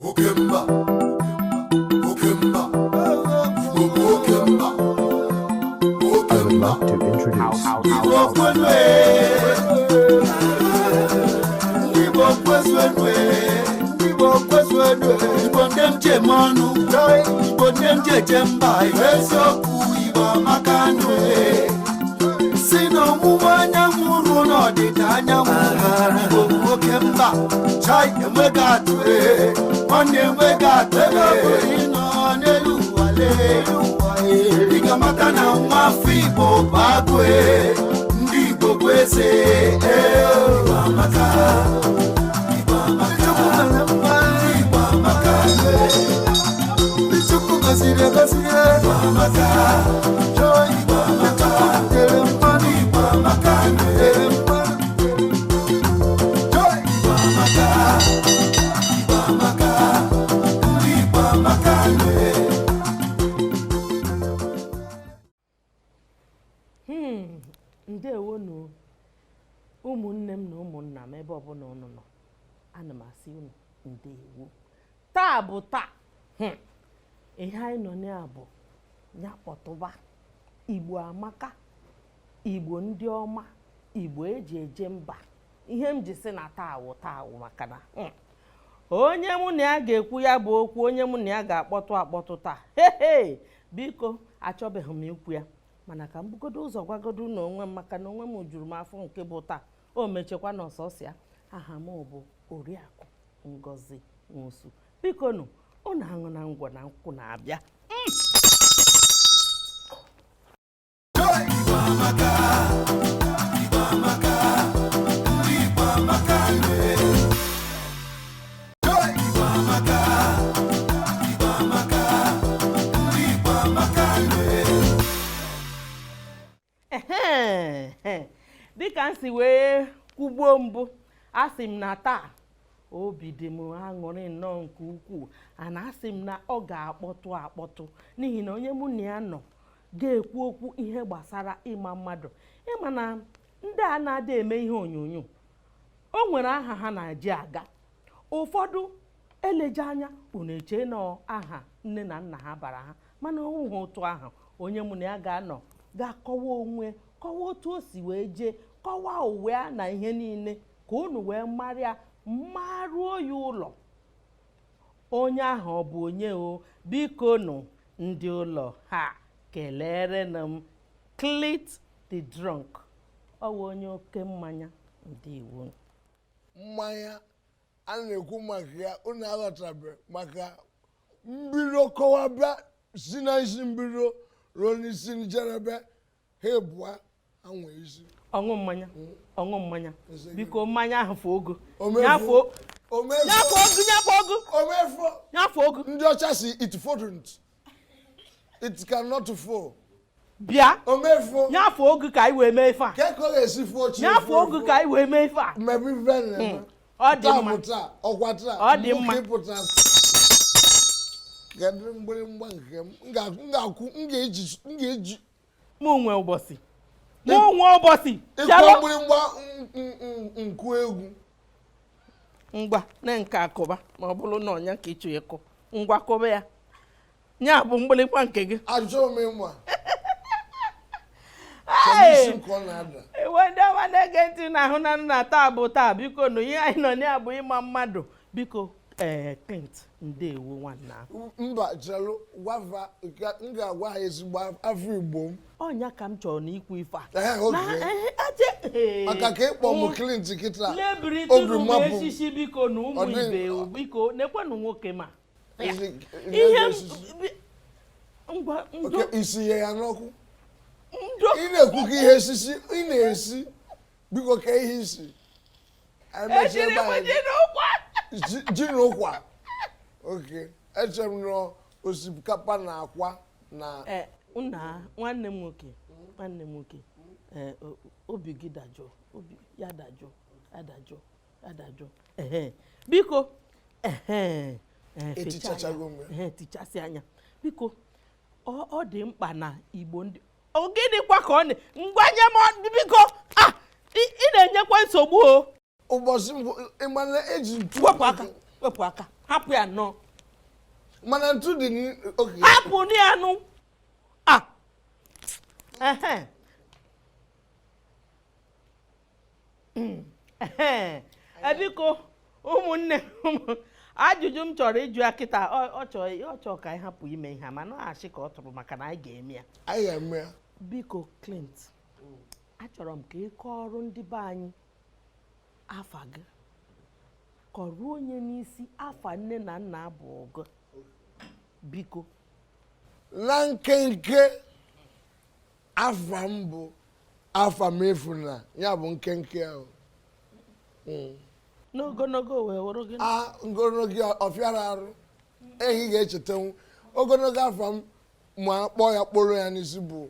Okemba, Okemba, Okemba, I would like to introduce Igamakana mwafibo bagwe ndibo kwese Ibamaka Ibamaka Bichuku kasire Ibamaka Joy Ibamaka Ibamaka Joy Ibamaka Ibamaka Ndewo nu ụmụnne m na ụmụnna m ebe ọbụla unu nọ, ana m asị unu ndewo. Taa bụ taa ihe anyị nọ na bụ ya kpọtụba Igbo amaka, Igbo ndị ọma, Igbo eji eje mba. Ihe m ji sị na taa wụ maka na onye mụ na ya ga-ekwu ya bụ okwu, onye mụ na ya ga-akpọtụ taa biko achọbeghị m ikwu ya, mana ka m bugodo ụzọ gwagodo n'onwe m, maka na onwe m juru m afọ nke bụ taa. O mechekwa na ọsọsịa aha m bụ Oriakụ Ngozi Nwosu. Biko nụ unu aṅụ na ngwọ na nkwụ na-abịa. Dịka m si wee kwugbuo mbụ, asị m na taa obi dị m aṅụrị nnọọ nke ukwuu, ana asị m na ọ ga-akpọtụ n'ihi na onye mụ na ya nọ ga-ekwu okwu ihe gbasara ịma mmadụ. Ịma na ndị a na-ada eme ihe onyonyo, o nwere aha ha na-eji aga. Ụfọdụ eleje anya unu eche na aha nne na nna ha bara ha, mana ọ nwụghị otu aha. Onye mụ na ya ga-anọ ga-akọwa onwe, kọwa otu o si wee jee, kọwaa uwe ya na ihe niile ka unu wee marịa maruo ya ụlọ. Onye ahụ ọ bụ onye o? Biko nụ ndị ụlọ ha kelere na m Clit the Drunk. Ọ bụ onye oke mmanya. Ndị iwu mmanya a na-ekwu maka ya, unu aghọtabe maka mbido kọwabịa si na isi mbido ruo n'isi njedebe ha ebua anwa isi ọṅụ mmanya biko mmanya ahụ fụ ogo nyafụ ogo ndị ọcha si it fouldn't, it cannot fall. bịa omefo nyafụ ogo ka anyị wee mee ife a, keko ga-esi fo chi nyafụ ogo ka anyị wee mee ife a. mebi ven ọ dị mma, ọkwa taa ọ dị mma. Kedu mgbịrịmgba nke m ga-eji mụ nwe ụbọchị ịkpọ mgbịrịmgba nkụ egwu ngwa na nke akụba, ma ọ bụrụ na ọnya ka ịchọ ịkụ ngwa kụba ya, nya bụ mgbịrịmgba nke gị. achọrọ m ịma ewe ndị ọma na-ege ntị na ahụ na taa bụ taa. Biko nụ ihe anyị nọ na bụ ịma mmadụ. Biko Clint ndewo nwanna. Mba chelụ gwafa m ga-agwa ha ezigbo afọ Igbo m. Ọnya ka m chọrọ na ikwu ife a. Maka ka ịkpọ m Clint kịta obi mapụ echichi. Biko na ụmụ ibe biko nekwanụ nwoke ma ihe ngwa ndo isi ya n'ọkụ. Ị na-ekwu ka ihe esisi ị na-esi, biko ka ihe isi ji n'ụkwa. Oke, eche m nọ osikapa na akwa na nwanne m nwoke obi gị dajụọ, obi ya dajụọ biko tichasị anya biko. Ọ dị mkpa na Igbo ndị ogidikwa ka ọ na ngwanye m biko. Ị na-enyekwa nsogbu o. Ụbọchị mbụ ịmana eji wepụ aka hapụ ya nọ mana ntụ dị oke hapụ ya nụ biko ụmụnne ajụjụ m chọrọ ịjụ ya kịta ọ chọrọ ka anyị hapụ ime ihe mana ọ achị ka ọ tụrụ maka na anyị ga-eme ya anyị ga-eme ya biko Clint achọrọ m ka ị kọọrọ ndị be anyị afa gị kọrọ onye n'isi afa nne na nna abụ ọgụ biko na nkenke afa m bụ afa m efu na ya bụ nkenke ahụ n'ogologo wee wụrụ gị ogologo ọfịara arụ ehi ga-echetanwu ogologo afa m ma kpọọ ya kpọrọ ya n'isi bụ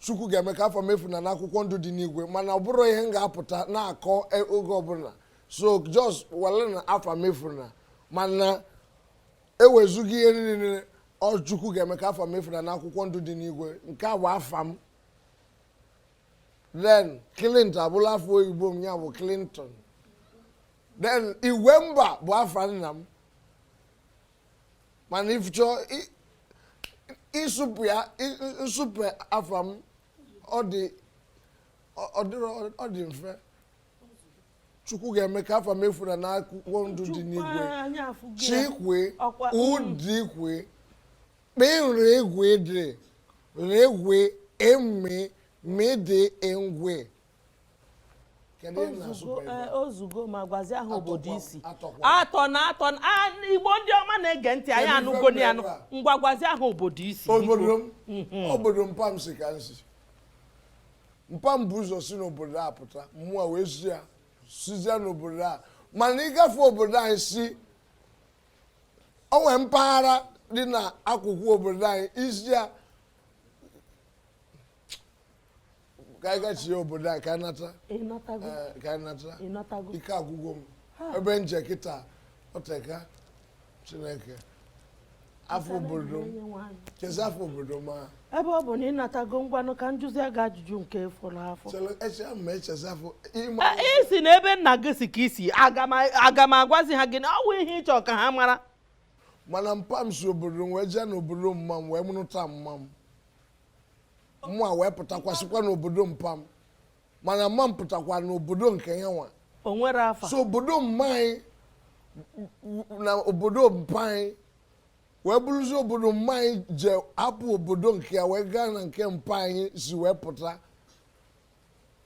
Chukwu ga-eme ka afa m efu na n'akwụkwọ ndụ dị n'igwe mana ọ bụrụ ihe m ga-apụta na-akọ oge ọbụla so just wale na afa m efu na mana ewezughị ihe niile ọ Chukwu ga-eme ka afa m efu na n'akwụkwọ ndụ dị n'igwe nke a bụ afa m then Clinton abụla afọ oyibo m ya bụ Clinton then igwe mba bụ afa nna m mana ifchọ ịsụpụ ya nsụpụ afa m ọ dị mfe Chukwu ga-eme ka afa m efuna n'akwụkwọ ndụ dị n'igwe chikwe ụdịkwe kpere egwe dị regwe eme mede engwe ozugo ma gwazi aha obodo isi atọ na igbo ndị ọma na-ege ntị anyị anụgo ya anụ ngwa gwazi aha obodo isi obodo mpam si ka nsi mpam bụ ụzọ si n'obodo a pụta mmụọ wee sizie n'obodo a mana ịgafe obodo anyị si onwe mpaghara dị n'akụkụ obodo anyị isi ya ka anyị gachi obodo anyị ka anyị nata ike agwụgwọ m ebe nje kịta oteka Chineke afọ obodo m kezi afọ obodo ma ebe ọ bụ na ịnatago ngwanụ ka njụzi aga ajụjụ nke fọrọ afọ isi na ebe nna gị si ka isi aga m agwazi ha gị na ọ bụ ihe ịchọ ka ha mara mana mpa m si obodo m wee jee n'obodo mma m wee mụrụta mma m mma wee pụtakwasịkwa n'obodo mpa m mana mma m pụtakwa n'obodo nke ya nwa o nwere afa so obodo mma anyị na obodo mpa anyị wee bụrụzi obodo mma anyị je hapụ obodo nke ya wee gaa na nke mpa anyị si wee pụta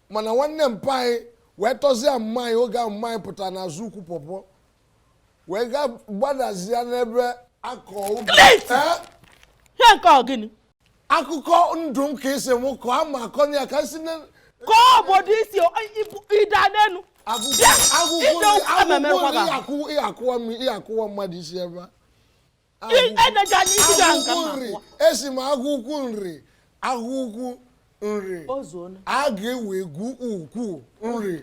mana nwanne mpa anyị wee tọzie mma anyị oge mma anyị pụtara n'azụ ukwu pọpọ wee gaa gbadazie n'ebe akọ ubi ihe nke ọ gịnị akụkọ ndụ m ka esi m kọọ ama akọ ya ka si kọọ obodo isi ịda n'enu ịakụwa mmadụ isi ebe esi m agụkwu nri agụkwu nri a ga-ewe gu ukwu nri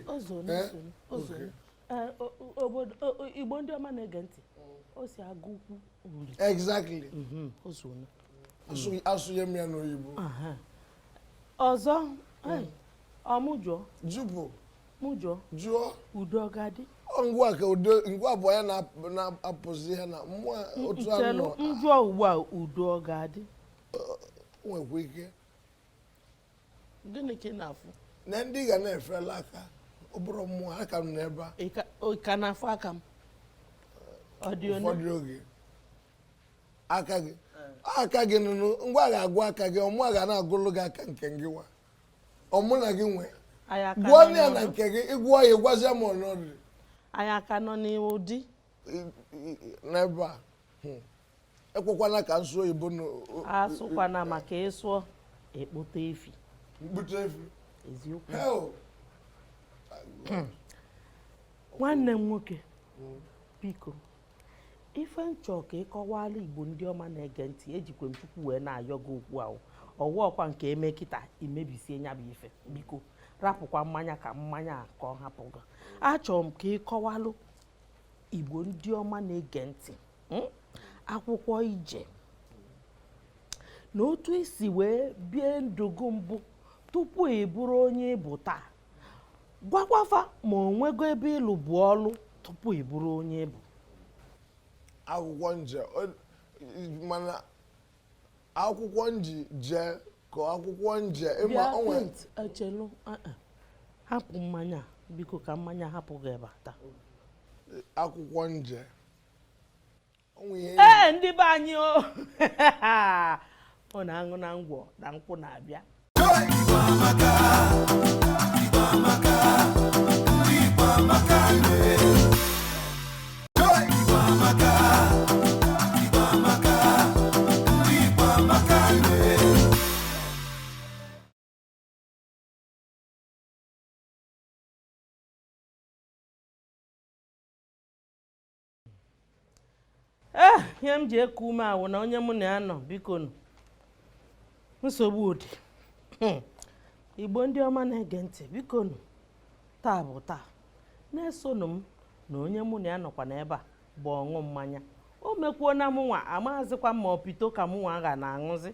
igbo ndị ọma na-ege ntị o si agụkwu nri exactly asụnye m ya n'oyibo ọzọ ọmụjọ jụpụ mụjọ jụọ udo gadị ngwa ka udo ngwa bụ ya na-apụzi ha na mmụọ otu anọ njụọ ugbu a udo gadị nwekwa ike gịnị ka ị na-afụ na ndị ga na-efela aka ọ bụrụ mmụọ aka m n'ebe a ka na-afụ aka m ọ dị ụfọdụ oge aka gị nụnụ ngwa ga-agwụ aka gị ọmụ ga na-agụlụ gị aka nke gị nwa ọmụ na gị nwe gụọ ya na nke gị ịgwụọ ya ịgwazie m ọnọdụ anyị aka nọ n'ụdị n'ebe a ekwekwana ka nsụ oyibo asụkwana maka ịsụọ ekpute efi mkpute efi eziokwu nwanne m nwoke biko ife nchọ ka ịkọwala igbo ndị ọma na-ege ntị ejikwe m Chukwu wee na-ayọ gị okwu ahụ ọwụ ọkwa nke eme kịta imebisie nya bụ ife biko rapụkwa mmanya ka mmanya ka ọ hapụ gị achọrọ m ka ịkọwalụ igbo ndị ọma na-ege ntị akwụkwọ ije na otu esi wee bie ndụ gị mbụ tupu ị bụrụ onye ịbụ taa gwakwafa ma o nwego ebe ịlụ bụ ọlụ tupu ị bụrụ onye ịbụ akwụkwọ nje mana akwụkwọ nje ka akwụkwọ nje ịma onwe echelu hapụ mmanya biko ka mmanya hapụ gị ebe taa akwụkwọ nje ndị be anyị ọ na-aṅụ na ngwọ na nkwụ na-abịa ihe m ji eku ume awụ na onye mụ na ya nọ biko nụ nsogbu ụdị Igbo ndị ọma na-ege ntị biko nụ taa bụ taa na-esonụ m na onye mụ na ya nọkwa n'ebe a bụ ọṅụ mmanya o mekwuo na mụnwa amaghịzikwa ma opito ka mụnwa ga na-aṅụzi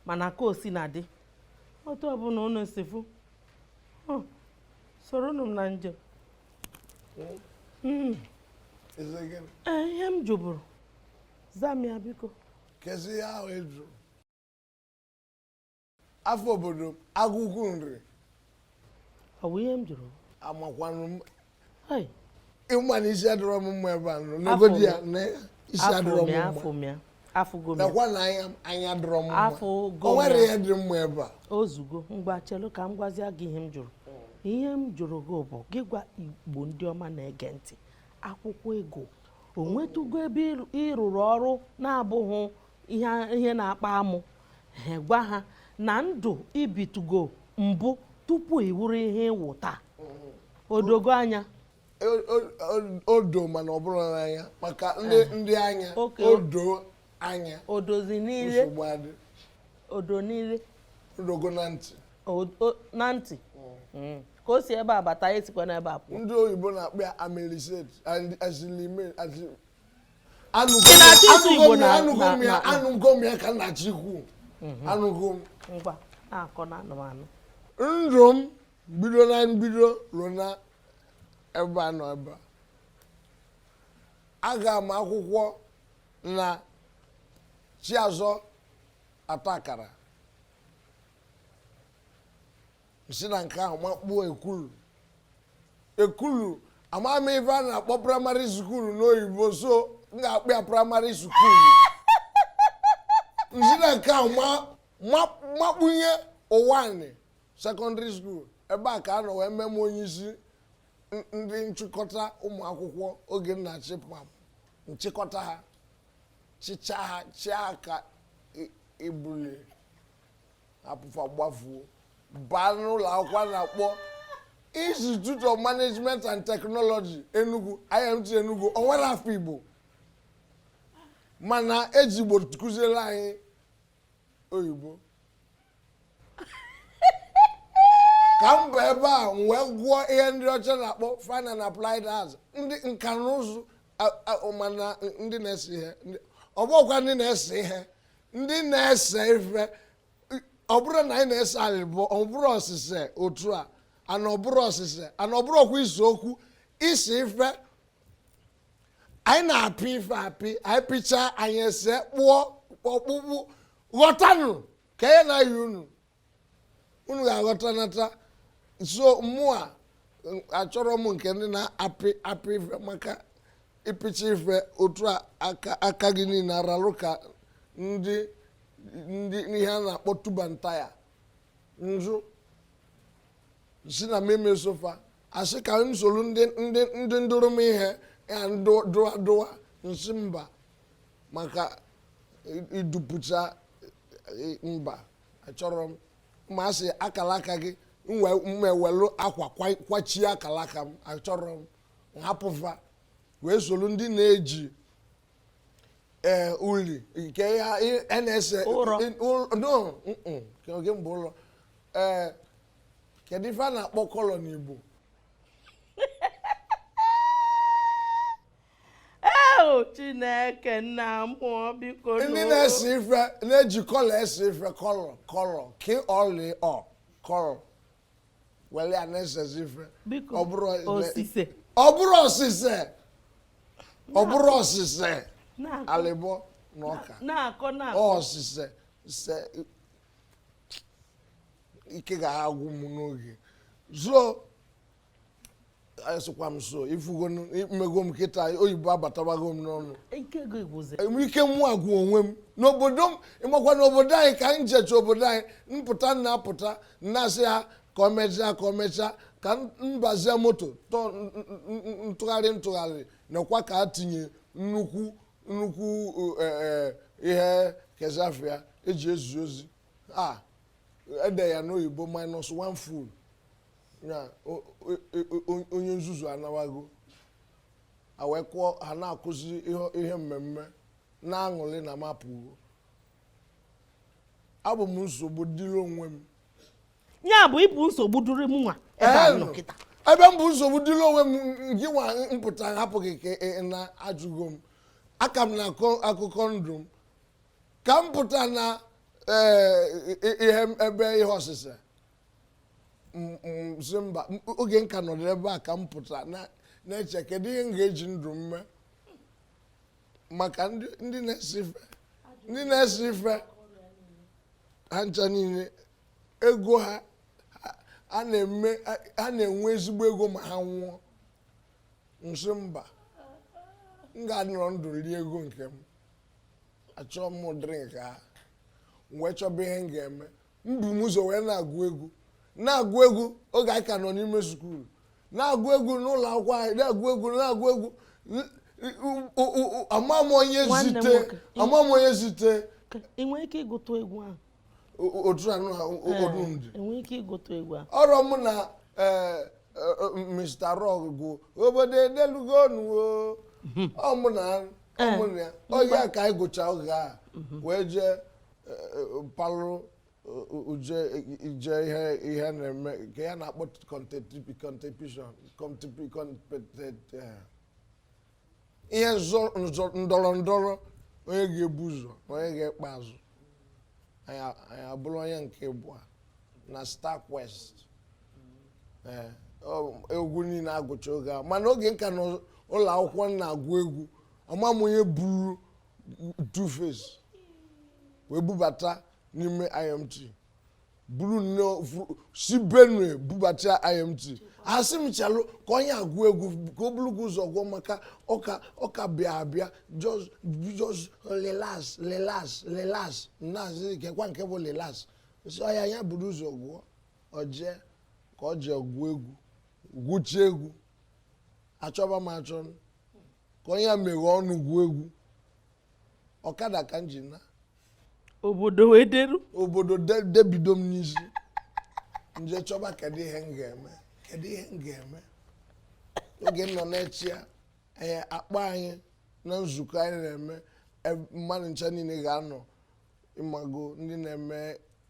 mana ka o si na dị otu ọbụla unu sifu soronụ m na njem ihe m jụbụrụ zamia biko kezi ya ahụ eju afọ obodo agụgụ nri ọ bụ ihe m jụrụ amakwanụ m Hey, ịma na isi adịrọ m mma ebe a nọ n'egodi ya na isi adịrọ m mma nakwa na anya dịrọ m mma o nwere ihe dị mma ebe a ozugbo ngwa chelu ka m gwazie gị ihe m jụrụ gị bụ gị gwa Igbo ndị ọma na-ege ntị akwụkwọ ego o nwetụgo ebe ịrụrụ ọrụ na-abụghị ihe na-akpa amụ gwa ha na ndụ ibitugo mbụ tupu iwuru ihe ịwụ taa odogo anya odo mana ọ bụrụ n'anya maka ndị anya odo anya odozi niile odo niile odogo na ntị na ntị ka o si ebe a bata esikwa n'ebe a pụọ ndị oyibo na-akpọ ya amilisate anụgo m ya ka nna chikwu anụgo m ngwa na-akọ na anụmanụ ndụ m bido na mbido ruo na ebe a nọ ebe a aga m akwụkwọ na Chiazọ Atakara si na nke ahụ makpuo ekulu ama m ife a na-akpọ praịmarị skuulu n'oyibo so m ga-akpọ ya praịmarị skuulu nsi na nke ahụ makpunye ụwanị sekọndịrị skuulu ebe a ka a nọ wee mee m onye isi ndị nchịkọta ụmụ akwụkwọ oge nna chipam nchịkọta ha chịcha ha chia ka ebuli apụfa gbafuo baa n'ụlọ akwụkwọ na-akpọ Institute of Management and Technology Enugu IMT Enugu o nwere afọ Igbo mana eji Igbo kụziere anyị oyibo ka m bụ ebe a wee gwụọ ihe ndị ọcha na-akpọ Fine and Applied Arts ndị nka na ụzụ mana ndị na-ese ihe ọ bụkwa ndị na-ese ihe ndị na-ese ife ọ bụrụ na anyị na-ese alịbọ ọ bụrụ ọsịse otu a ana ọ bụrụ ọsịse ana ọ bụrụ ọkwa isi okwu isi ife anyị na-apị ife apị anyị pịchaa anyị ese kpụọ ọkpụkpụ ghọtanụ ka ihe na-ayi unu ga-aghọta nata so mmụọ achọrọ m nke ndị na-apị ife maka ịpịcha ife otu a aka gị niile aralụ ka ndị ihe a na-akpọ tuba ntaya nzu si na meme sofa asị ka nsolu ndị ndụrụ m ihe ya dụwa nsi mba maka idupụcha mba achọrọ m ma asị akala aka gị mmewelu akwa kwachie akala aka m achọrọ m hapụfa wee solu ndị na-eji uli nke ya na-ese oge mbụ ụlọ kedu ife a na-akpọ kọlọ n'Igbo Chineke nna mmụọ biko ndị na-ese ife na-eji kọlọ ese ife kọlọ kọlọ wele ya na-esezi ife osise ọ bụrụ osise alịbọ na ọka na-akọ ọsịse ike ga-agwụ m n'oge so esokwa m so ifugo mmego m kịta oyibo abatabago m n'ọnụ ike mụ agwụ onwe m n'obodo m ịmakwa n'obodo anyị ka m jecha obodo anyị mpụta na-apụta na-asị ha ka o mechaa ka mbazie moto ntụgharị nakwa ka a tinye nnukwu ihe kezafia eji ezu ozi ede ya n'oyibo -1 full ya onye nzuzu anawago awekwo ha na-akụzi ihe mmemme na-aṅụrị na mapụ abụ m nsogbu dịrị onwe m ya bụ ịbụ nsogbu dịrị m nwa ebe m bụ nsogbu dịrị onwe m gị nwa mpụta hapụghị ka na ajụgo m aka m na akụkọ ndụ m ka m pụta na ebe ihe ọsịsa si mba oge nka nọdụ ebe a ka m pụta na-eche kedu ihe m ga-eji ndụ m mee maka ndị na-esi ife ha ncha niile ego ha a na-enwe ezigbo ego ma ha nwụọ nsi mba m ga-anọrọ ndụ rie ego nke m achọọ m drink ha wee chọba ihe m ga-eme mbụ m ụzọ wee na-agụ egwu oge anyị ka nọ n'ime skuulu na-agụ egwu n'ụlọ akwụkwọ anyị na-agụ egwu ama m onye zite ị nwere ike ịgụtụ egwu ahụ otu onundị enwere ike ịgụtụ egwu ahụ ọrụ m na Mr. Rock gụ obodo edelugo nuo ọmụ na ya oge a ka anyị gụcha oge a wee jee palụ ije ihe na-eme nke ya na-akpọ ihe ndọrọ onye ga-ebu ụzọ na onye ga-ekpe azụ anyị abụrụ onye nke abụọ na Star Quest egwu niile agụcha oge a mana oge nka na ụlọ akwụkwọ na-agụ egwu ọma m onye buru Two-Face wee bubata n'ime IMT buru si Benue bubata IMT asị m chalụ ka onye agụ egwu ka o bulugo ụzọ gwọ maka ọka bịa abịa just relax na-asị kekwa nke bụ relax so ya buru ụzọ gwụọ oje ka ọ jee gụọ egwu gwuchie egwu achọba m achọ ka onye meghe ọnụ gwuo egwu ọkada ka m ji na obodo wee deru obodo debido m n'isi nje chọba kedu ihe m ga-eme oge nọ na-echi ya akpa anyị na nzukọ anyị na-eme mmadụ ncha niile ga-anọ ịmago ndị na-eme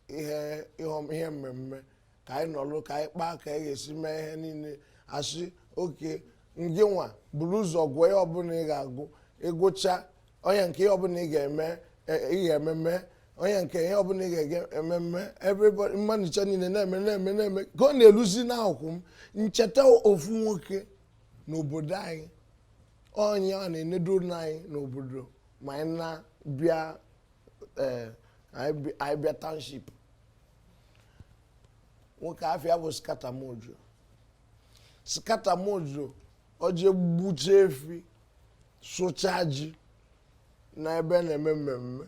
ihe mmemme ka anyị nọrọ ka anyị kpaa ka anyị ga-esi mee ihe niile asị oke ngị nwa buru ụzọ gụọ ihe ọbụla ị ga-agụ ịgụcha onye nke ihe ọbụla ị ga-ememe onye nke ihe ọbụla ị ga-ememme everybody mmadụ ncha niile na-eme ka ọ na-eluzi n'akwụkwọ m ncheta ofu nwoke n'obodo anyị onye ọ na-enedo anyị n'obodo ma anyị na-bịa anyị bịa township nwoke afịa bụ skatamojo o jee gbucha efi sụcha ji na ebe na-eme mmemme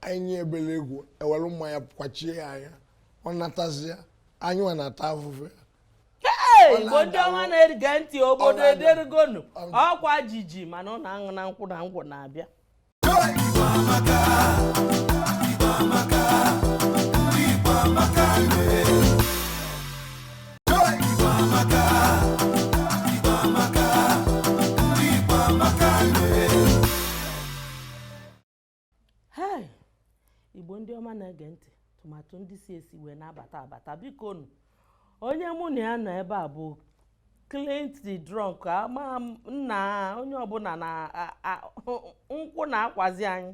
anyị nye ebele egwu ewere mmanya kwachie ya anya ọ natazia anyị nwa na-ata afụfụ ya Igbo ndị ọma na-ege ntị obodo ederugonu ọkwa jiji mana ọ na-aṅụ na nkwụ na ngwọ na-abịa Igbo ndị ọma na-ege ntị tụmatụ ndị si esi wee na-abata biko nụ onye mụ na ya nọ ebe a bụ Clint the Drunk ama nna onye ọbụla na nkwụ na-akwazi anyị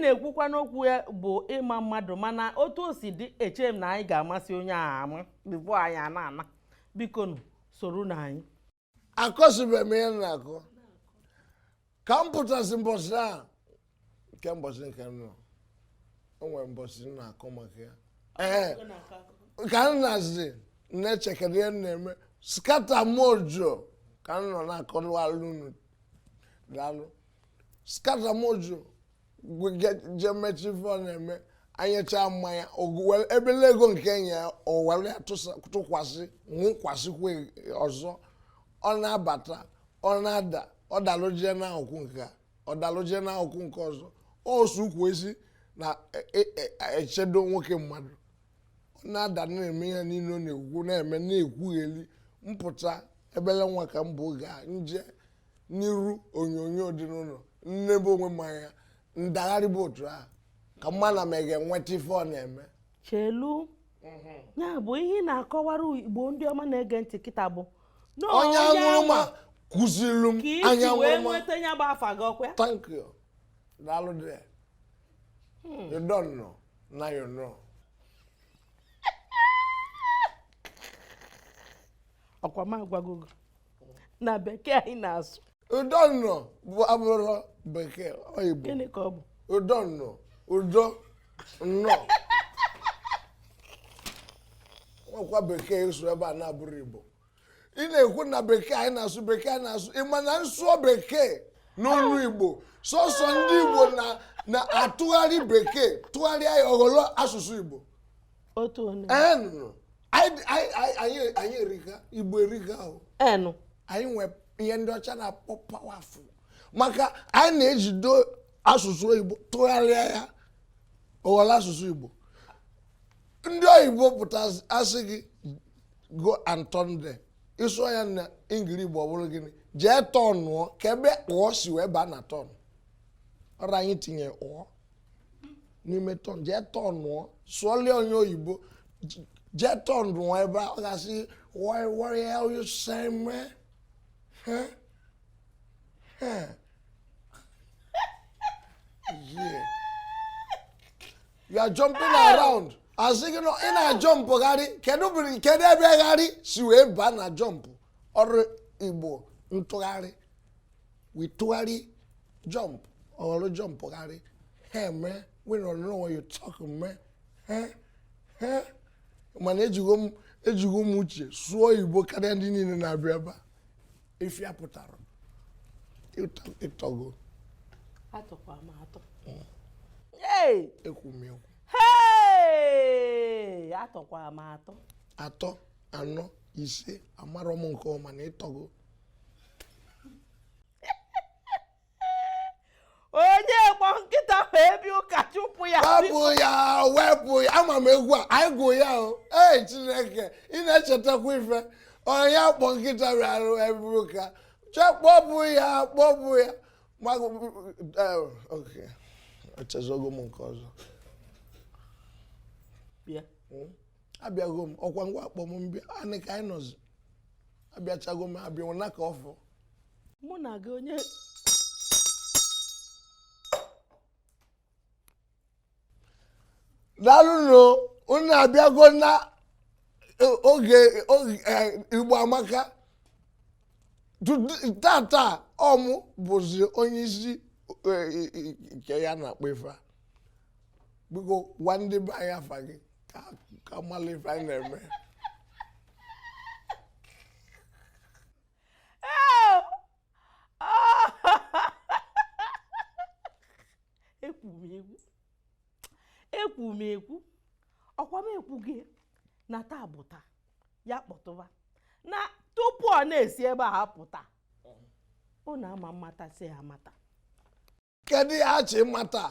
na-ekwukwa n'okwu ya bụ ịma mmadụ mana otu o si dị eche m na anyị ga-amasị onye ahụ ama bifo anyị ana biko nụ soro na anyị akọsibe m ihe na-akọ ka m pụtasị mbọsị a nke mbọsị nke nọ o nwere mbọsị na-akọ maka ya ka m na-azị na-echekere ya na-eme skata mojo ka m nọ na-akọrọ alụnụ daalụ skata mojo je mechi ife ọ na-eme anyecha mmanya ebele ego nke ya o were tụkwasị nwụkwasịkwa ọzọ ọ na-abata ọ na-ada ọ dalụjie n'akwụkwọ nke a ọ dalụjie n'akwụkwọ nke ọzọ osu ukwu esi na-echedo nwoke mmadụ ọ na-ada na-eme ya niile ọ na-ekwu na-eme na-ekwugheli mpụta ebele nwa ka m bụ ga nje n'iru onyonyo dị n'ụlọ nnebe onwe mmanya ndagharị bụ otu ahụ ka mma na m ga-enweta ife ọ na-eme chelu ya bụ ihe na-akọwara Igbo ndị ọma na-ege ntị kịta bụ onye aṅụrụma kụzilu m anya wee nweta ya bụ afa gị ọkwa thank you daalụ dị you don't know now you know ọkwa m agwagogo na bekee anyị na-asụ you don't know bụ abụrụ bekee oyibo gịnị ka ọ bụ you don't know udo nnọọ nwekwa bekee ịsụ ebe a na-abụrụ Igbo ị na-ekwu na bekee anyị na-asụ bekee anyị na-asụ ịma na nsụọ bekee n'olu Igbo sọsọ ndị Igbo na-atụgharị bekee tụgharịa ya ọghọlọ asụsụ Igbo otu onye anyị erika Igbo erika ahụ enu anyị nwee ihe ndị ọcha na-akpọ pawafụl maka anyị na-ejido asụsụ Igbo tụgharịa ya ọghọlọ asụsụ Igbo ndị oyibo pụta asị gị go and turn there ịsụọ ya na English Igbo ọ bụrụ gịnị jee tọnụọ ka ebe ụọ si wee baa na tọn ọrụ anyị tinye ụọ n'ime tọn jee tọnụọ sụọlie onye oyibo jee tọnụọ ebe ọ ga-asị what the hell you say man yeah. You are jumping around asị gị nọ ị na-ajọmpụgharị kedu ebe gharị si wee baa na jọmpụ ọrụ Igbo ntụgharị witụgharị jump ọrụ jọmpụgharị hey man we don't know what you talking man mana ejigo m uche sụọ Igbo karịa ndị niile na-abịa ebe a ife ya pụtara ịtọgo atọkwa m atọ ekwu m ekwu atọkwa m atọ atọ anọ ise amarọ m nke ọma na ịtọgo onye kpọ nkịta wee bịa ụka chụpụ ya wepụ ya ama m egwu a anyị gụ ya o Chineke ị na-echetakwa ife onye kpọ nkịta bịara ebe ụka kpọpụ ya echezogo m nke ọzọ abịago m ọkwa ngwa akpọ m mbịa anị ka anyị nọzi abịachago m abịa na ka ọfọ mụ na gị onye daalụnụ unu abịago na oge Igbo amaka tata ọmụ bụzi onye isi nke ya na-akpọ ife biko gwa ndị be anyị afa gị ka mmalụ ife anyị na-eme ekwu m ekwu ọkwa m ekwu gị na taa bụ taa ya kpọtụba na tupu ọ na-esi ebe a pụta unu ama mmata si amata kedu ya achị mata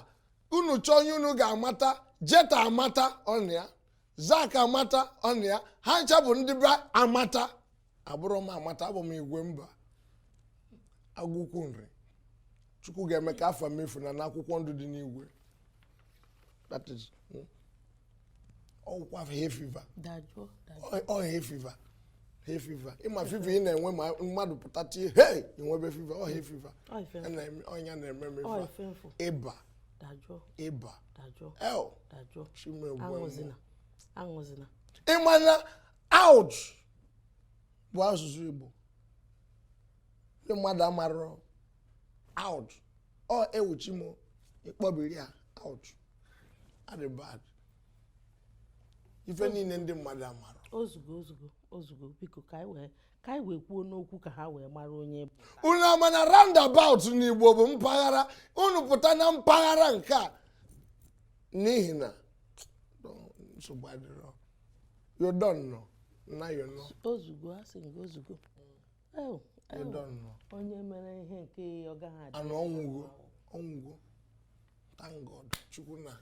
unu chọọ onye unu ga-amata Jeta amata ọnụ ya Zak amata ọnụ ya ha ncha bụ ndị be amata abụrụ m amata abụ m igwe mba agwụkwụ nri Chukwu ga-eme ka afọ mefu na n'akwụkwọ ndụ dị n'igwe that is ọkwa hay fever ọ hay fever ịma fever ị na-enwe ma mmadụ pụta tie hey enwebe fever ọ hay fever ọnya na-eme m ịba ịmana out bụ asụsụ Igbo ndị mmadụ amarọ out ọ ewuchi m ịkpọbiri ya out adị bad ife niile ndị mmadụ amara ozugbo biko ka anyị wee kwuo n'okwu ka ha wee mara onye bụ unu ama na roundabout n'Igbo bụ mpaghara unu pụta na mpaghara nke a n'ihi na nsogbu adịrọ you don't know now you know ozugbo asị gị ozugbo you don't know onye mere ihe nke ọ gaghị adị and ọnwụgo thank God chukwu na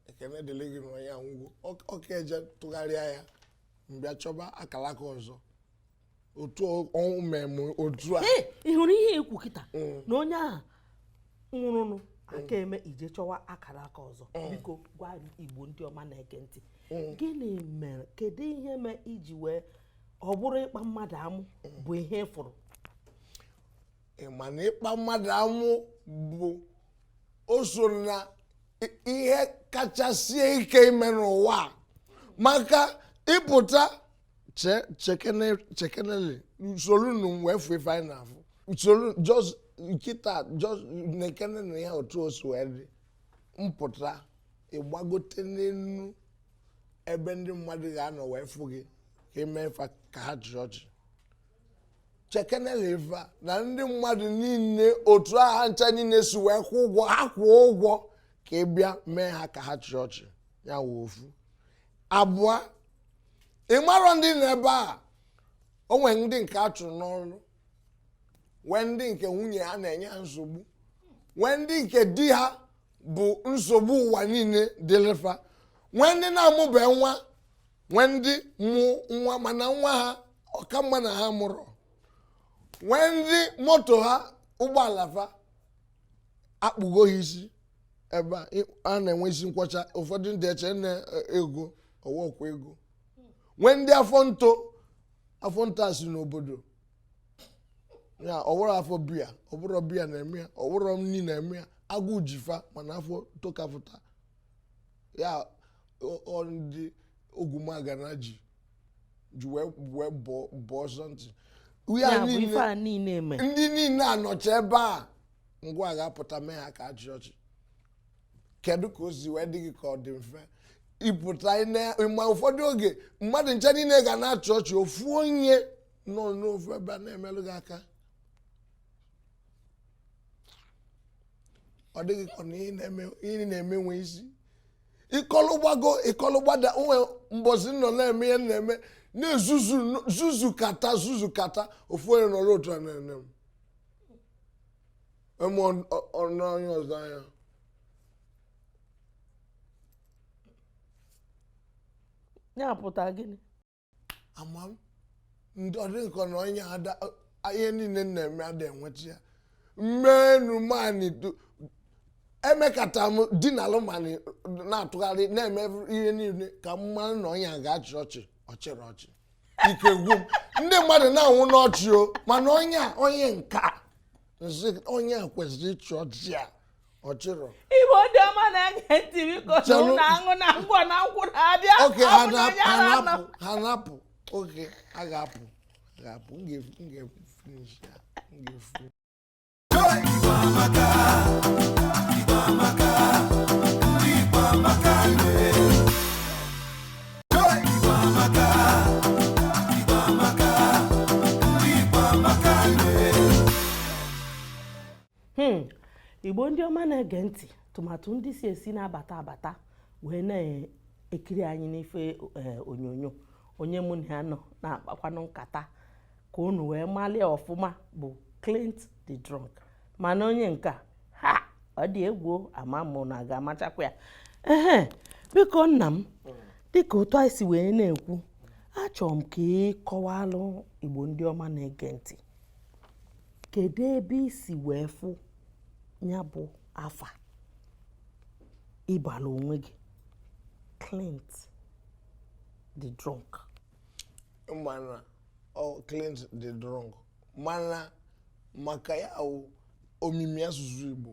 ekene dịrị gị na onye anwụgo ọka eje tụgharịa ya mbịa chọba akalaka ọzọ otu ọnwụ mmemme otu a ị hụrụ ihe ekwu kịta na onye ahụ nwụrụnụ aka eme ije chọwa akara aka ọzọ biko gwa Igbo ndị ọma na-ege ntị gịnị mere kedu ihe mee iji wee ọ bụrụ ịkpa mmadụ amụ bụ ihe fụrụ ma na ịkpa mmadụ amụ bụ o so na ihe kachasị ike ime n'ụwa maka ịpụta chekenele usoro nu wee fụ ife anyị na-afụ usoro just nkịta just nekene na ya otu o si wee dị mpụta ịgbagote n'elu ebe ndị mmadụ ga-anọ wee fụ gị ka ime ife ka ha chịrị ọchị chekenele ife na ndị mmadụ niile otu agha ncha niile si wee kwụ ụgwọ ha kwụọ ụgwọ ka ị bịa mee ha ka ha chịrị ọchị ya wee ofu abụọ ịmarọ ndị n'ebe a o nwere ndị nke a chụrụ n'ọrụ nwee ndị nke nwunye ha na-enye ha nsogbu nwee ndị nke di ha bụ nsogbu ụwa niile dịlefa nwee ndị na-amụbeghị nwa nwee ndị mụ nwa mana nwa ha ọkamma na ha mụrụ nwee ndị moto ha ụgbọala fa akpụgo ha isi ebe a na-enwe isi nkwọcha ụfọdụ ndị eche na ego ọwọkwa ego nwee ndị afọ nto asị n'obodo ya ọwụrụ afọ biya ọbụrụ biya na-eme ya ọwụrụ nni na-eme ya agụ jifa mana afọ tokafụta ya ndị ogwumaga na ji wee bọọ sọntị ndị niile anọcha ebe a ngwa ga-apụta mee ha ka achị ọchị kedu ka o si wee dị gị ka ọ dị mfe ịpụta ma ụfọdụ oge mmadụ nche niile ga na-achị ọchị ofu onye nọ n'ofu ebe a na-emelụ gị aka ọ dịghị ka na ihe na-eme nwe isi ịkọlụgbada nwe mbọsị nọ na-eme ihe na-eme na-ezuzu kata ofu onye nọrọ otu a na-ene m ọnụ onye ọzọ anya ya pụta gịnị ama ndị ọ dịghị ka na onye ihe niile na-eme ada enweta ya mmenu mani emekata m di na alụmani na-atụgharị na-eme ihe niile ka mmanụ na onye a ga-achị ọchịrị ọchị ike gwu m ndị mmadụ na-anwụ n'ọchị o mana onye nka onye a kwesịrị ịchị ọchị a ọchịrọ Igbo ndị ọma na-ege ntị biko na aṅụ na ngwọ na nkwụ na-abịa oke ha na-apụ oke a ga-apụ m ga-finish ya m ga-efu Igbo amaka Igbo amaka ndị Igbo amaka Igbo amaka Igbo amaka ndị Igbo amaka Igbo ndị ọma na-ege ntị tụmatụ ndị si esi na-abata wee na-ekiri anyị n'ife onyonyo onye mụ na ya nọ na-akpakwanụ nkata ka unu wee malie ọfụma bụ Clint the Drunk mana onye nka ha ọ dị egwu ama mụ na ga-amachakwa ya biko nna m dịka otu anyị si wee na-ekwu achọrọ m ka ị kọwalụ Igbo ndị ọma na-ege ntị kedu ebe isi wee fụ ya bụ afa ịbala onwe gị Clint the Drunk mana Clint the Drunk mana maka ya omimi asụsụ Igbo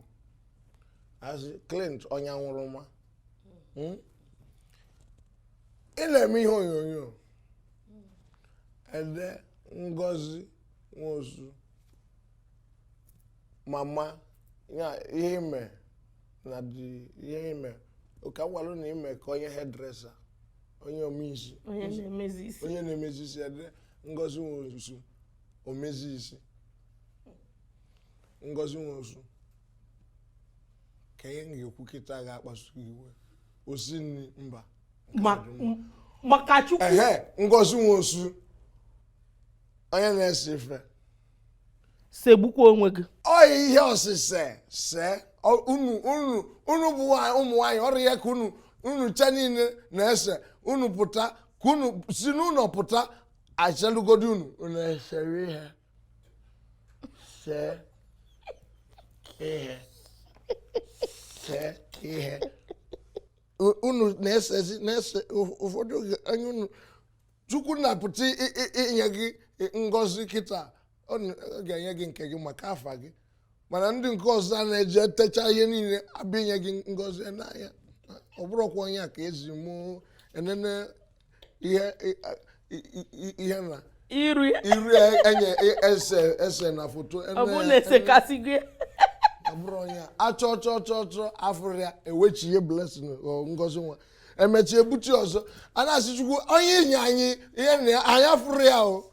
asị Clint onye anwụrụma ị na-eme ihe onyonyo ede Ngozi Nwosu mama ya ihe ime na di ihe ime ka walụ na ime ka onye hairdresser onye omisi onye na-emezi isi onye na-emezi isi ede Ngozi Nwosu omezi isi Ngozi Nwosu ka ihe ga-ekwu kịta ga-akpasu iwe osi nri mba maka Chukwu Ngozi Nwosu onye na-ese ife segbukwa onwe gị ọ ihe ọsịse se unu bụ ụmụ nwanyị ọrụ ya ka unu cha niile na-ese unu pụta ka unu si n'ụlọ pụta achalugodi unu esere ihe see ihe unu na-ese ụfọdụ oge anya unu Chukwu na-apụta inye gị ngọzi kịta ọ ga-enye gị nke gị maka afa gị mana ndị nke ọzọ a na-eji techa ihe niile abịa inye gị ngọzi n'anya ọ bụrụkwa onye a ka ezi mụ enene ihe na iru enye ese na foto ọ bụ na-esekasị gị ọ bụrụ onye achọ afụrụ ya ewechi ihe blessing ngọzi nwa emechi ebuchi ọzọ a na-asị Chukwu onye inye anyị ihe na anyị afụrụ ya o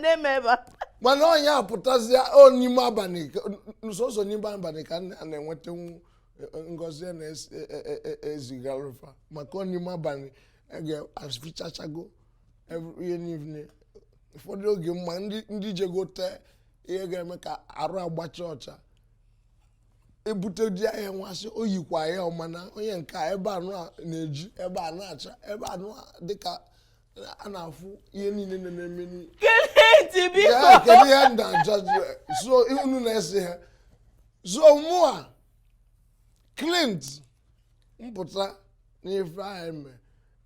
na-eme ebe mana onye apụtazịa n'ime abalị sọsọ n'ime abalị ka a na-enwetanwu ngọzi na-ezigarụfa maka n'ime abalị ga-afichachago ihe niile ụfọdụ oge mma ndị jegote ihe ga-eme ka arụ agbacha ọcha ebute di ahịa nwasị oyikwa ya ọmana onye nke ebe anụ na-eji ebe a na-acha ebe anụ dịka a na-afụ ihe niile na-eme kedu ihe na-aja so unu na-ese ha so mụa Clint mpụta n'ife ahụ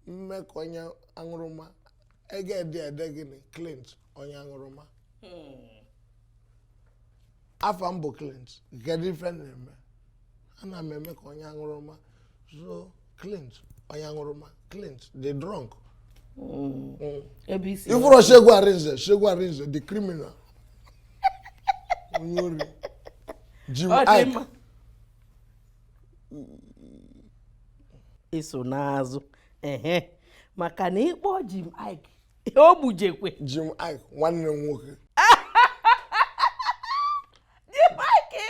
mme ka onye aṅụrụma ede gịnị Clint onye aṅụrụma afa m bụ Clint kedu ife na-eme ana m eme ka onye aṅụrụma so Clint onye aṅụrụma Clint the drunk ifụrụ Shegu Arinze the criminal onye ori Jim Ike eso n'azụ maka na ịkpọ Jim Ike o gbujekwe Jim Ike nwanne m nwoke Jim Ike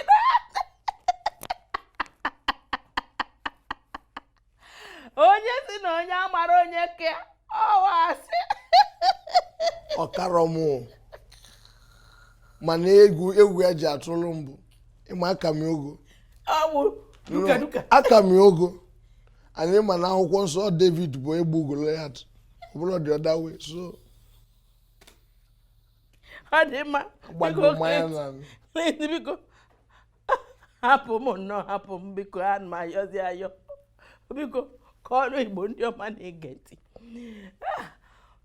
onye si na onye amara onye ke ọwasị ọkarọ m mana egwu ya ji atụrụ mbụ ịma akamiogo ọwụ duka akamiogo anyị ma na akwụkwọ nsọ David bụ egbu Goliath ọ bụrụ the other way so ọ dị mma biko hapụ m nnọọ hapụ m biko ana m ayọzi ayọ biko ka ọrụ Igbo ndị ọma na-ege ntị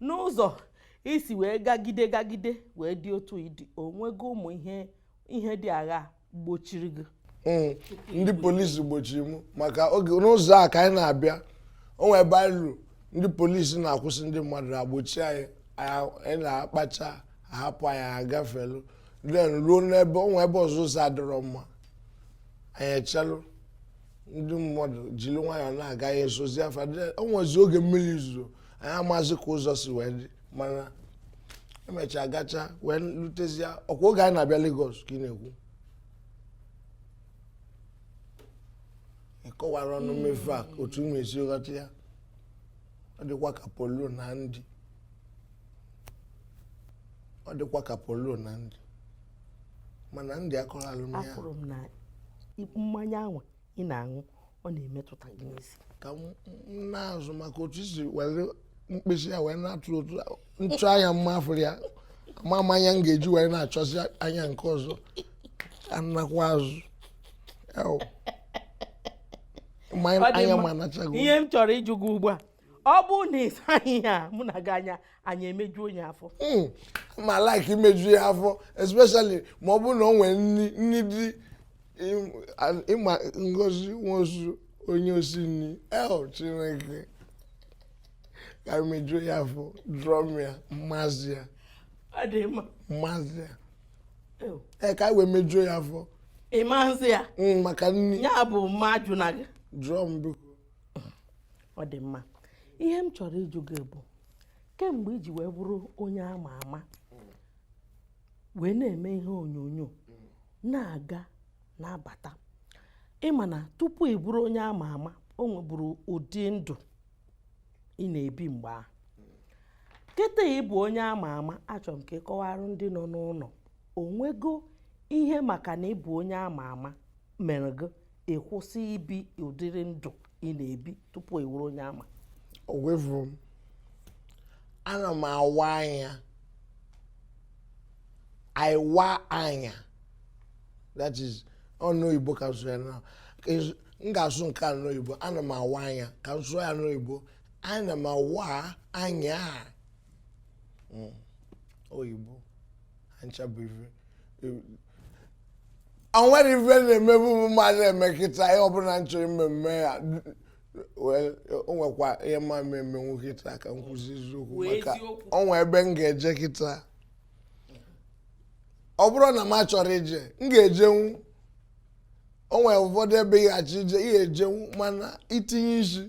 n'ụzọ isi wee gagide wee dị otu ịdị onwego ụmụ ihe dị agha gbochiri gị ndị polisi gbochiri m maka oge n'ụzọ a ka anyị na-abịa onwe ebe anyị ruru ndị polisi na-akwụsị ndị mmadụ agbochi anyị na-akpacha ahapụ anyị agafelu then ruo n'ebe onwe ebe ọzọ ụzọ adịrọ mma anyị echelụ ndị mmadụ jiri nwayọọ na-aga ya esozi afa onwezi oge mmiri zuru anyị amazi ka ụzọ si wee dị mana emechaa gacha wee lutezie ọkwa oge anyị na-abịa Lagos ka ị na-ekwu ịkọwara ọnụ mmefu a otu ụmụ esi ghọta ya ọ dịkwa ka polo na ndị mana ndị akọrọ alụm ya afụrụ m na mmanya ahụ ị na-aṅụ ọ na-emetụta gị n'isi ka m na-azụ maka otu isi were mkpịsị ya wee na-atụ otu nchọ anya mma afụrụ ya ama anya m ga-eji wee na-achọzi anya nke ọzọ anakwa azụ anya ma anachago ihe m chọrọ ịjụ gị ugbu a ọ bụ na ịsaghị ihe a mụ na gị anya anyị emejuo onye afọ ma like imeju ya afọ especially ma ọ bụrụ na o nwere nni dị ịma Ngozi Nwosu onye osi nri Chineke ka imejuo ya afọ drum ya mmazi ya ọ dị mma mmazi ya ka wee mejuo ya afọ ịmanzi ya maka nni ya bụ mmadụ na gị jụọ m biko. ọ dị mma ihe m chọrọ ịjụ gị bụ kemgbe iji wee bụrụ onye ama ama wee na-eme ihe onyonyo na-aga na-abata ịma na tupu ị bụrụ onye ama ama o nweburu ụdị ndụ ị na-ebi mgbe ahụ kịta ị bụ onye ama ama achọrọ m ka ị kọwara ndị nọ n'ụlọ onwego ihe maka na ị bụ onye ama ama mere gị ịkwụsị ibi ụdịrị ndụ ị na-ebi tupu ị bụrụ onye ama. Ogwefuru m ana m awa anya aiwa anya that is ọnụ Igbo ka nsọ ya na m ga-asụ nke anụ Igbo ana m awa anya ka nsọ ya anụ Igbo ana m awa anya oyibo ancha bụ ife onwere ife na-emebu mmadụ eme kịta ihe ọbụla nchọrọ mmemme ya o nwekwa ihe ma mmemme kịta ka m kwụsị eziokwu maka onwe ebe m ga-eje kịta ọ bụrụ na m achọrọ ije m ga-ejenwu onwe ụfọdụ ebe ị ghachi ije ị ga-ejenwu mana itinye isi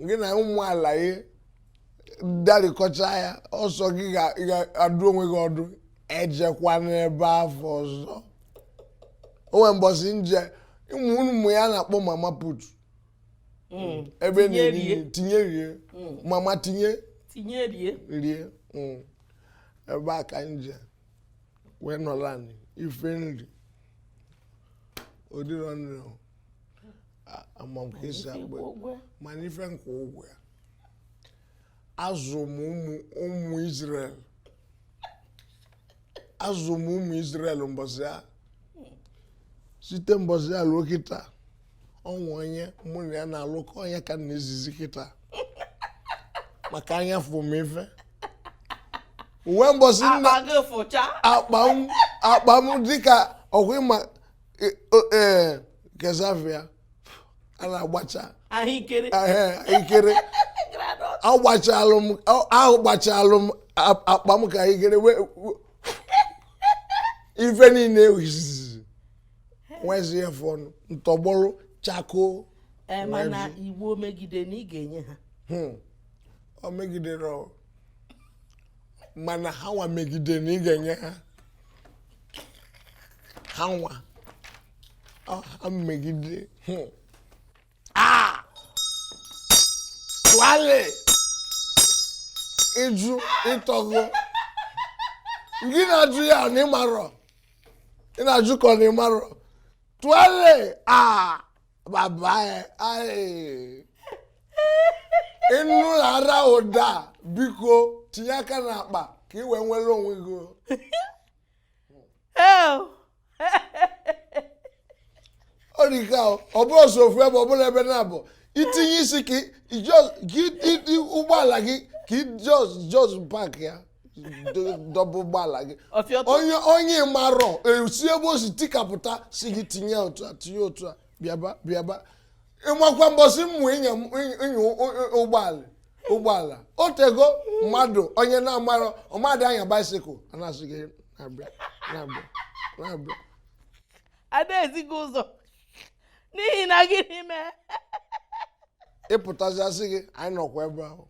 gị na ụmụ ala ihe darịkọcha ya ọsọ gị ga-adụ onwe gị ọdụ ejekwa n'ebe afọ ọzọ onwe mbọsị nje ụmụ ya na-akpọ mama put ebe na-eri tinye rie mama tinye rie ebe a ka nje wee nọlanị ife nri ụdịrọ nri amam ka esi akpa mana ife nkwa ụgwọ ya azụ m ụmụ Israel mbọsị ya site mbọsị ya lụọ kịta ọnwụ onye mụ na ya na-alụkọ onye ka na-ezizi kịta maka anya fụ m ife uwe mbọsị nna akpa m dịka ọkwa ịma kesafia a na-agbacha ahụikere ahụ gbachalụ m akpa m ka ahụikere ife niile ewizizi nwezi efe ọnụ ntọgbọrọ chako mana Igbo megide na ị ga-enye ha o megidere mana ha nwa megide na ị ga-enye ha nwa ha megide tụale ịjụ ịtọgo gị na-ajụ ya na ịmarọ ị na-ajụ ka ọ na ịmarọ tụale baba ịnụ ara ụda biko tinye aka n'akpa ka ị wee nwere onwe gị ọ dị ka ọ bụrụ sofu ebe ọ bụla ebe na-abụ itinye isi ka ụgbọala gị ka just park ya dọba ụgbọala gị onye marọ esi ebe o si tikapụta si gị tinye otu a tinye otu a bịaba ịmakwa mbọsị mmụ ịnya ụgbọala o tego mmadụ onye na-amarọ ọmadụ anya baisikụl a na-asị gị na-abịa ada ezighị ụzọ n'ihi na gịnị mee ịpụtazi asị gị anyị nọkwa ebe ahụ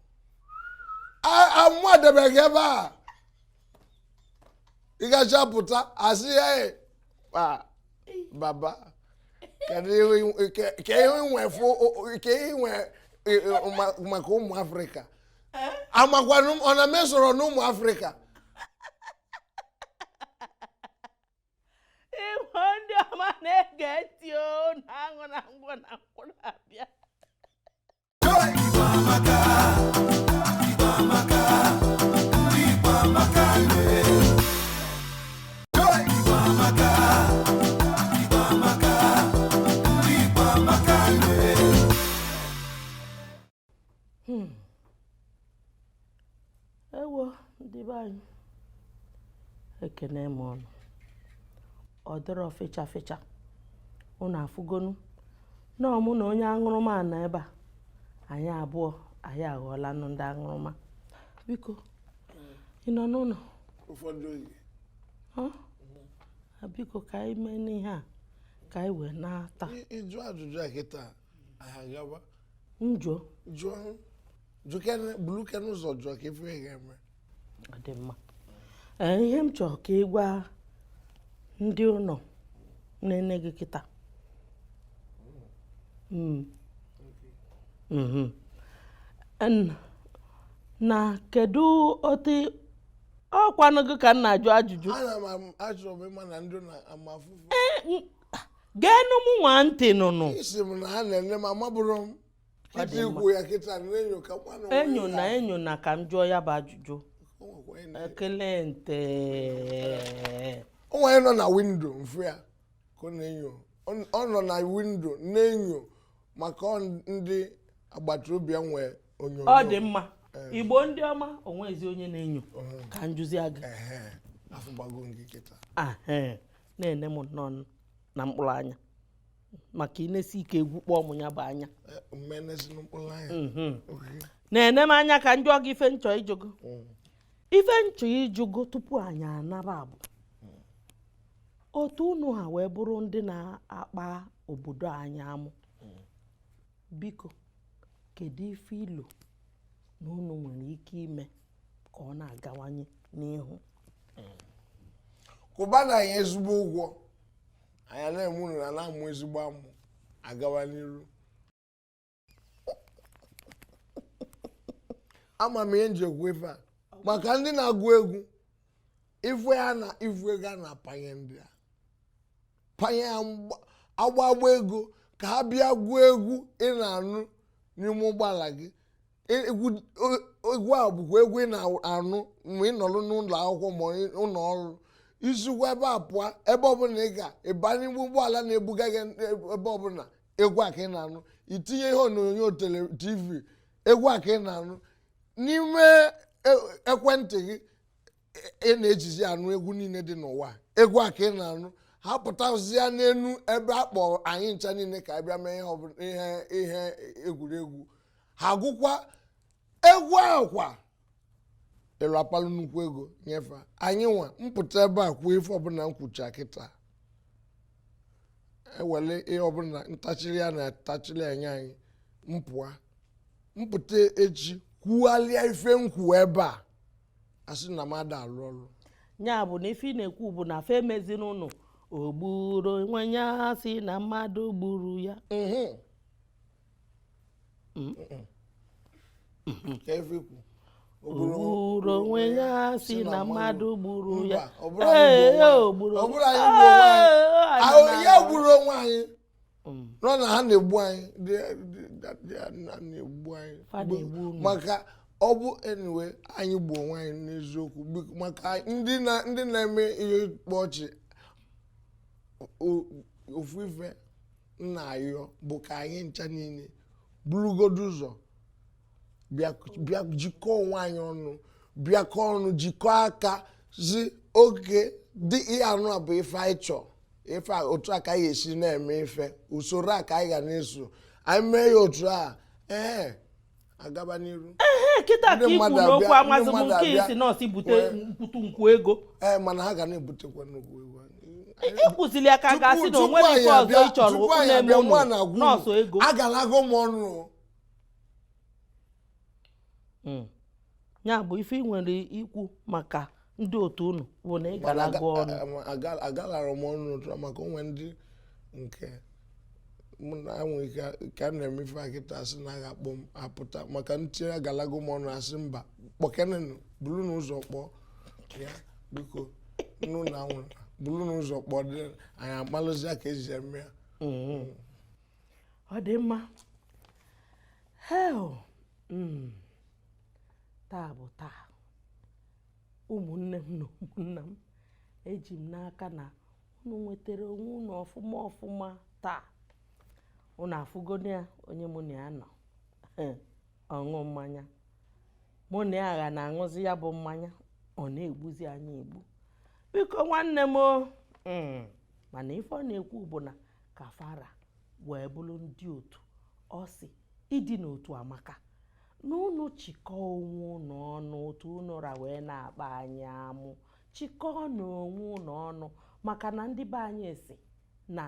amụ adebeghị ebe a ị gacha pụta asị ya baba kedu ihe nwe maka ụmụ Afrịka amakwanụ ọ na mesoro n'ụmụ Afrịka ịhụ ndị ọma na-ege ntị na-aṅụ na ngwọ na mkpụrụ abịa ewo ndị be anyị ekene m ọnụ ọ dịrọ fecha fecha unu afụgonu na ọmụ na onye aṅụrụma na ebe a anyị abụọ anyị aghọọla ndị aṅụrụma biko ị nọ n'ụlọ ụfọdụ oyi biko ka anyị mee n'ihe a ka anyị wee na-ata ịjụ ajụjụ a kịta anyị agaba njọ bulu kene ụzọ jụọ ka ife ga-eme ọ dị mma ihe m chọrọ ka ị gwa ndị ụlọ na-ene gị kịta na kedu otu ọkwanụ gị ka m na-ajụ ajụjụ ana m achọrọ m ịma na ndị na-amafụfụ geenụ m nwa ntị nụnụ isi m na ha na-ene m amabụrụ m kịta ikwu ya kịta na-enyo ka kwanụ enyo na ka m jụọ ya bụ ajụjụ ekele nte o nwere nọ na windo mfu ya ka ọ na-enyo ọ nọ na windo na-enyo maka ndị agbata obi ya nwee onyonyo ọ dị mma igbo ndị ọma onwezi onye na-enyo ka njụzi aga afọ gbago nke kịta na-ene m nnọọ na mkpụrụ anya maka inesi ike egwu kpọọ m ya bụ anya na-ene m anya ka njụọ gị ife nchọ ịjụgo ife nchọ ịjụgo tupu anyị anaba abụ otu unu ha wee bụrụ ndị na-akpa obodo anyị amụ biko kedu ife ilo na unu nwere ike ime ka ọ na-agawanye n'ihu kụba na anyị ezigbo ụgwọ anyị na-eme unu na na-amụ ezigbo amụ agawa n'iru ama m ihe njekwa ife a maka ndị na-agụ egwu ife ya na ifu ego a na-apanye ndị a panye ya agba ego ka ha bịa gụọ egwu ị na-anụ n'ime ụgbọala gị egwu a bụkwa egwu ị na-anụ mgbe ị nọrọ n'ụlọ akwụkwọ ma ụlọ ọrụ isikwa ebe a pụọ ebe ọbụla ị ga-eba n'ime ụgbọala na-ebuga gị ebe ọbụla egwu a ka ị na-anụ itinye ihe onyonyo tv egwu a ka ị na-anụ n'ime ekwentị gị ị na-ejizi anụ egwu niile dị n'ụwa egwu a ka ị na-anụ ha pụtazie n'elu ebe a kpọrọ anyị ncha niile ka abịa mee ihe egwuregwu ha gụkwa egwu ahụ kwa ịrapalụ nnukwu ego nyefe anyị nwa mpụta ebe a kwuo ife ọbụla nkwucha kịta ewele ihe ọbụla ntachiri ya na-atachiri enye anyị mpụta echi kwughalịa ife nkwu ebe a asị na m ada alụ ọrụ ya bụ na ife ị na-ekwu bụ na fe mezi n'ụlọ ogburu nwenye asị na mmadụ gburu ya ka ife ikwu ogburu onwe ya si na mmadụ gburu ya ọ bụrụ anyị gburu onwe anyị nọ na ha na-egbu anyị na-egbu anyị maka ọ bụ anyway anyị gbuo onwe anyị n'eziokwu maka ndị na-eme ihe ịkpa ọchị ofu ife nna ayọ bụ ka anyị ncha niile burugodo ụzọ bịa jikọọ onwe anyị ọnụ bịakọ ọnụ jikọọ aka zi oge dị ihe anụ a bụ ife anyị chọọ ife otu a ka anyị esi na-eme ife usoro a ka anyị ga na-eso anyị mee ya otu a agaba n'iru kịta ka ikwu n'okwu amazị m nke isi nọọsụ bute nkwu ego mana ha ga na-ebutekwa nnukwu ego ịkwụsịrị ya ka a ga-asị na o nwere ife ọzọ ị chọrọ na-eme ụnụ nọọsụ ego agalago m ọnụ ya bụ ife ị nwere ikwu maka ndị otu unu bụ na ị gara gụọ ọnụ agalara m ọnụ maka onwe ndị nke mụ na enwe ike ka m na-eme ife akịta asị na agha akpọ m apụta maka ntinye agalago m ọnụ asị mba kpọkenenụ buru n'ụzọ kpọọ ya biko nnu na nwere buru n'ụzọ kpọọ dị anyị amalụzia ka eji eme ya ọ dị mma taa bụ taa ụmụnne m na ụmụnna m eji m n'aka na unu nwetara onwe unu ọfụma taa unu afụgodi ya onye mụ na ya nọ ọṅụ mmanya mụ na ya gha na-aṅụzi ya bụ mmanya ọ na-egbuzi anyị egbu biko nwanne m mana ife ọ na-ekwu bụ na kafara wee bụrụ ndị otu ọ sị ịdị n'otu amaka n'unu chịkọọ onwe unu ọnụ otu unu ra wee na-akpa anyị amụ chịkọọ n'onwe unu ọnụ maka na ndị be anyị si na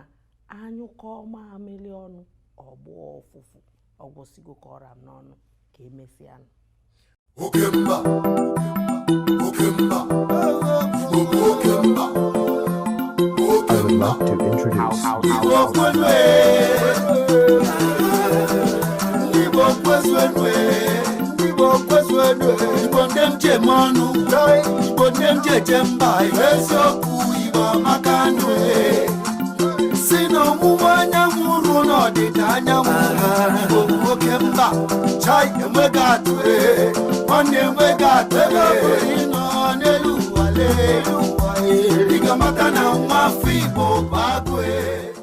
anyụkọ mamịrị ọnụ ọgbọ ọfụfụ ọgwụsigo ka ọra m n'ọnụ ka emesịa Okemba, Okemba, Okemba, I would like to introduce Chai emegatu one emegatu ino nelu wale diga makana mafi bo bagwe